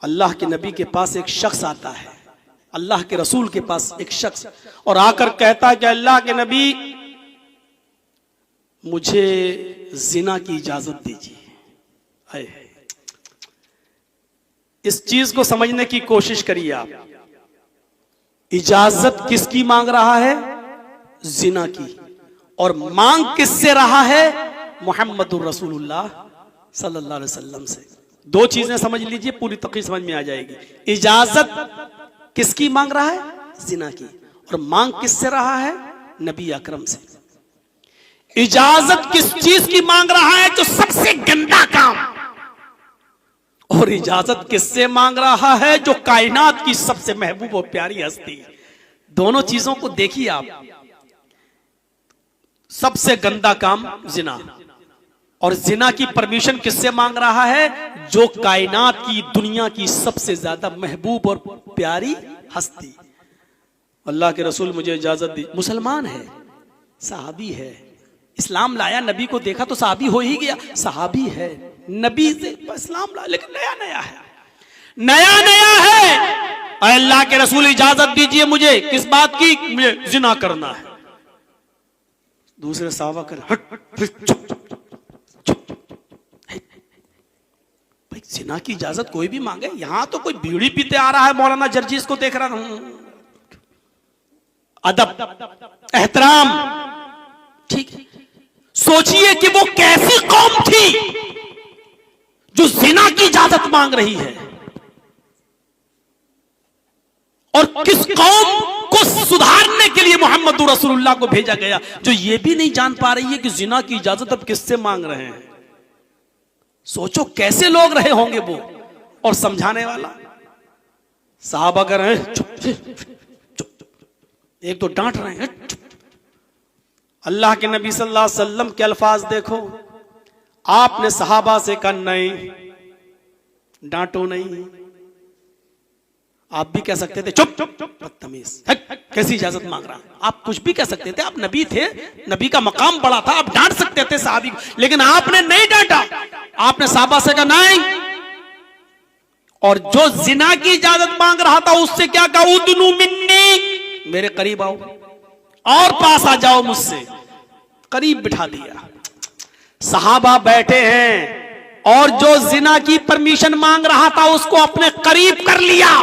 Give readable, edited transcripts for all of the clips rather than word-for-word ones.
اللہ کے نبی کے پاس ایک شخص آتا ہے، اللہ کے رسول کے پاس ایک شخص، اور آ کر کہتا ہے کہ اللہ کے نبی مجھے زنا کی اجازت دیجیے۔ اس چیز کو سمجھنے کی کوشش کریے آپ، اجازت کس کی مانگ رہا ہے؟ زنا کی، اور مانگ کس سے رہا ہے؟ محمد الرسول اللہ صلی اللہ علیہ وسلم سے۔ دو چیزیں سمجھ لیجئے، پوری تقریر سمجھ میں آ جائے گی۔ اجازت کس کی مانگ رہا ہے؟ زنا کی، اور مانگ کس سے رہا ہے؟ نبی اکرم سے۔ اجازت کس چیز کی مانگ رہا ہے؟ جو سب سے گندا کام، اور اجازت کس سے مانگ رہا ہے؟ جو کائنات کی سب سے محبوب اور پیاری ہستی۔ دونوں چیزوں کو دیکھیے آپ، سب سے گندا کام زنا، اور زنا کی پرمیشن کس سے مانگ رہا ہے؟ جو کائنات کی دنیا کی سب سے زیادہ محبوب اور پیاری ہستی۔ اللہ کے رسول مجھے اجازت دی، مسلمان ہے، صحابی ہے، اسلام لایا، نبی کو دیکھا تو صحابی ہو ہی گیا، صحابی ہے، نبی سے اسلام لایا، لیکن نیا نیا ہے۔ اے اللہ کے رسول اجازت دیجئے مجھے، کس بات کی؟ مجھے زنا کرنا ہے۔ دوسرے صحابہ زنا کی اجازت کوئی بھی مانگے؟ یہاں تو کوئی بیڑی پیتے آ رہا ہے، مولانا جرجیز کو دیکھ رہا ہوں، ادب، احترام، ٹھیک ہے۔ سوچئے کہ وہ کیسی قوم تھی جو زنا کی اجازت مانگ رہی ہے، اور کس قوم کو سدھارنے کے لیے محمد رسول اللہ کو بھیجا گیا، جو یہ بھی نہیں جان پا رہی ہے کہ زنا کی اجازت اب کس سے مانگ رہے ہیں۔ سوچو کیسے لوگ رہے ہوں گے وہ، اور سمجھانے والا صحابہ کر رہے ہیں چپ، ایک تو ڈانٹ رہے ہیں چپ۔ اللہ کے نبی صلی اللہ علیہ وسلم کے الفاظ دیکھو، آپ نے صحابہ سے کہا نہیں، ڈانٹو نہیں۔ آپ بھی کہہ سکتے تھے چپ، بدتمیز، کیسی اجازت مانگ رہا؟ آپ کچھ بھی کہہ سکتے تھے، آپ نبی تھے، نبی کا مقام بڑا تھا، آپ ڈانٹ سکتے تھے صحابی کو، لیکن آپ نے نہیں ڈانٹا۔ آپ نے صحابہ سے کہا نہیں، اور جو زنا کی اجازت مانگ رہا تھا اس سے کیا کہا؟ ادنو منی، میرے قریب آؤ، اور پاس آ جاؤ مجھ سے۔ قریب بٹھا دیا، صحابہ بیٹھے ہیں، اور جو زنا کی پرمیشن مانگ رہا تھا اس کو اپنے قریب کر لیا۔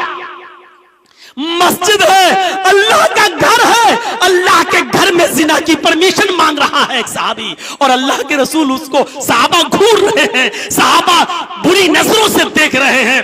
مسجد ہے، اللہ کا گھر ہے، اللہ کے گھر میں زنا کی پرمیشن مانگ رہا ہے ایک صحابی، اور اللہ کے رسول اس کو، صحابہ گھور رہے ہیں، صحابہ بری نظروں سے دیکھ رہے ہیں۔